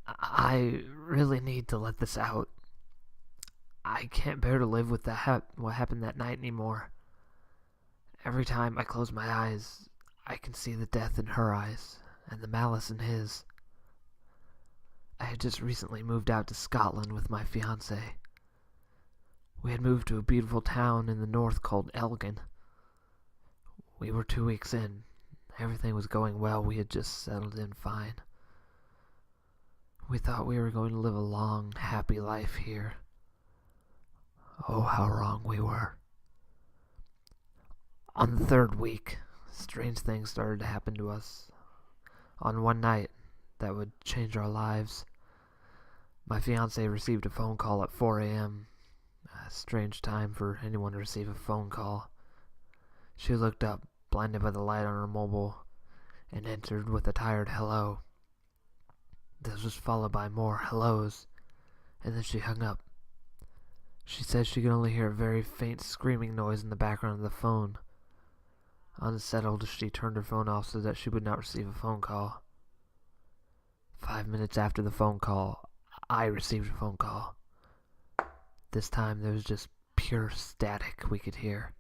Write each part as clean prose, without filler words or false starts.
I really need to let this out. I can't bear to live with what happened that night anymore. Every time I close my eyes, I can see the death in her eyes and the malice in his. I had just recently moved out to Scotland with my fiancée. We had moved to a beautiful town in the north called Elgin. We were 2 weeks in. Everything was going well. We had just settled in fine. We thought we were going to live a long, happy life here. Oh, how wrong we were. On the third week, strange things started to happen to us. On one night that would change our lives, my fiancée received a phone call at 4 a.m. A strange time for anyone to receive a phone call. She looked up, blinded by the light on her mobile, and answered with a tired hello. This was followed by more hellos, and then she hung up. She said she could only hear a very faint screaming noise in the background of the phone. Unsettled, she turned her phone off so that she would not receive a phone call. 5 minutes after the phone call, I received a phone call. This time there was just pure static we could hear,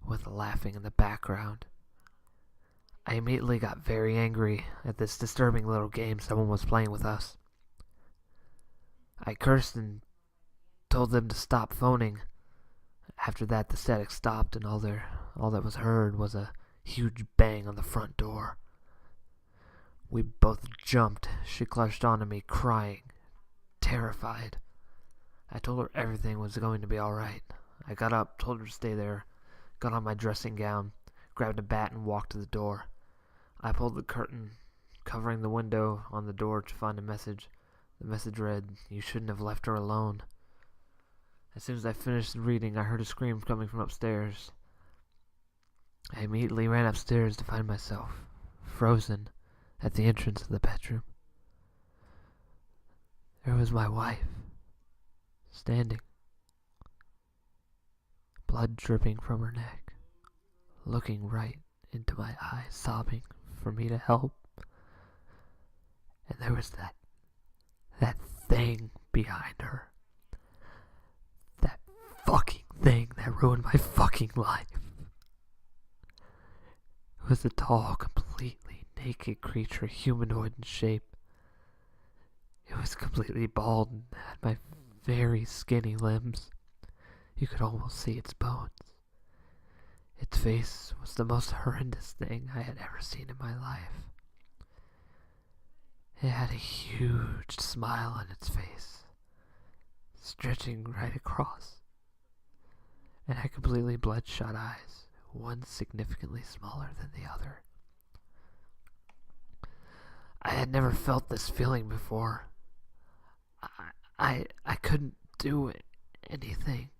with laughing in the background. I immediately got very angry at this disturbing little game someone was playing with us. I cursed and told them to stop phoning. After that, the static stopped, and all that was heard was a huge bang on the front door. We both jumped. She clutched onto me, crying, terrified. I told her everything was going to be all right. I got up, told her to stay there, got on my dressing gown, grabbed a bat, and walked to the door. I pulled the curtain, covering the window on the door to find a message. The message read, "You shouldn't have left her alone." As soon as I finished reading, I heard a scream coming from upstairs. I immediately ran upstairs to find myself frozen at the entrance of the bedroom. There was my wife, standing, blood dripping from her neck, looking right into my eyes, sobbing for me to help. And there was that thing behind her. That fucking thing that ruined my fucking life. It was a tall, completely naked creature, humanoid in shape. It was completely bald and had my very skinny limbs. You could almost see its bones. Its face was the most horrendous thing I had ever seen in my life. It had a huge smile on its face, stretching right across, and had completely bloodshot eyes, one significantly smaller than the other. I had never felt this feeling before. I couldn't do anything.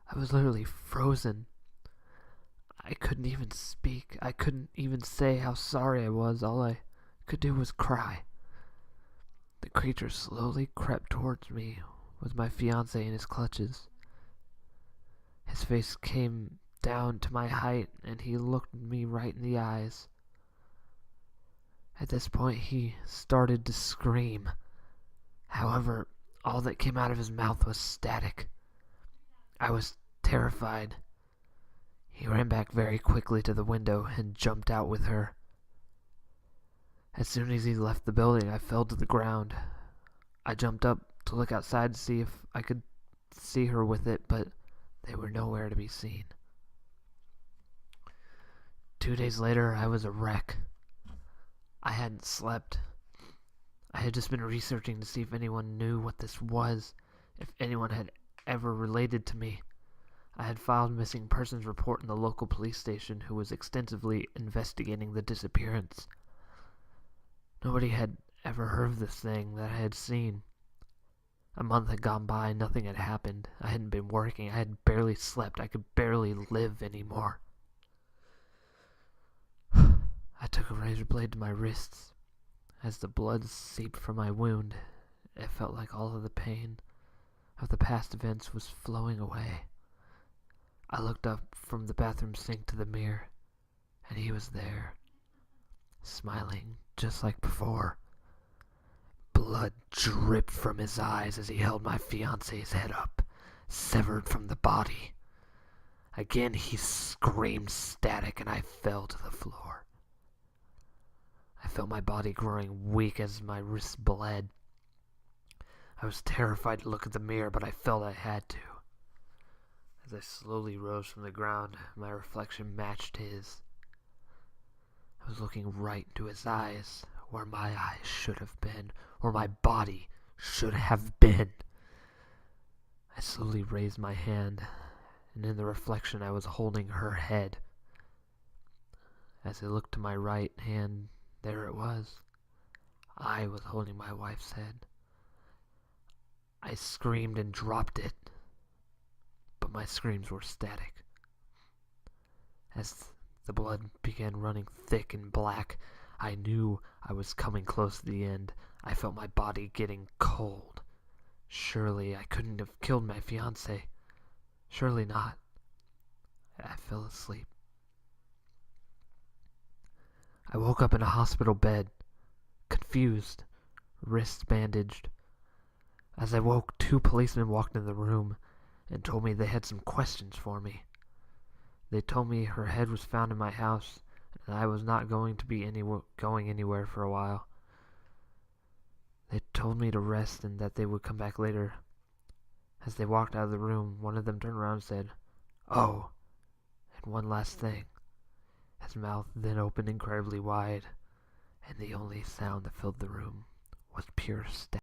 I was literally frozen. I couldn't even speak. I couldn't even say how sorry I was. All I could do was cry. The creature slowly crept towards me with my fiancé in his clutches. His face came down to my height, and he looked me right in the eyes. At this point, he started to scream. However, all that came out of his mouth was static. I was terrified. He ran back very quickly to the window and jumped out with her. As soon as he left the building, I fell to the ground. I jumped up to look outside to see if I could see her with it, but they were nowhere to be seen. 2 days later, I was a wreck. I hadn't slept. I had just been researching to see if anyone knew what this was, if anyone had ever related to me. I had filed a missing persons report in the local police station, who was extensively investigating the disappearance. Nobody had ever heard of this thing that I had seen. A month had gone by, nothing had happened. I hadn't been working, I had barely slept, I could barely live anymore. I took a razor blade to my wrists. As the blood seeped from my wound, it felt like all of the pain of the past events was flowing away. I looked up from the bathroom sink to the mirror, and he was there, smiling just like before. Blood dripped from his eyes as he held my fiance's head up, severed from the body. Again he screamed static and I fell to the floor. I felt my body growing weak as my wrists bled. I was terrified to look at the mirror, but I felt I had to. As I slowly rose from the ground, my reflection matched his. I was looking right into his eyes, where my eyes should have been, where my body should have been. I slowly raised my hand, and in the reflection I was holding her head. As I looked to my right hand, there it was. I was holding my wife's head. I screamed and dropped it, but my screams were static. As the blood began running thick and black, I knew I was coming close to the end. I felt my body getting cold. Surely I couldn't have killed my fiancé. Surely not. I fell asleep. I woke up in a hospital bed, confused, wrists bandaged. As I woke, 2 policemen walked in the room and told me they had some questions for me. They told me her head was found in my house and I was not going to be going anywhere for a while. They told me to rest and that they would come back later. As they walked out of the room, one of them turned around and said, "Oh, and one last thing." His mouth then opened incredibly wide, and the only sound that filled the room was pure static.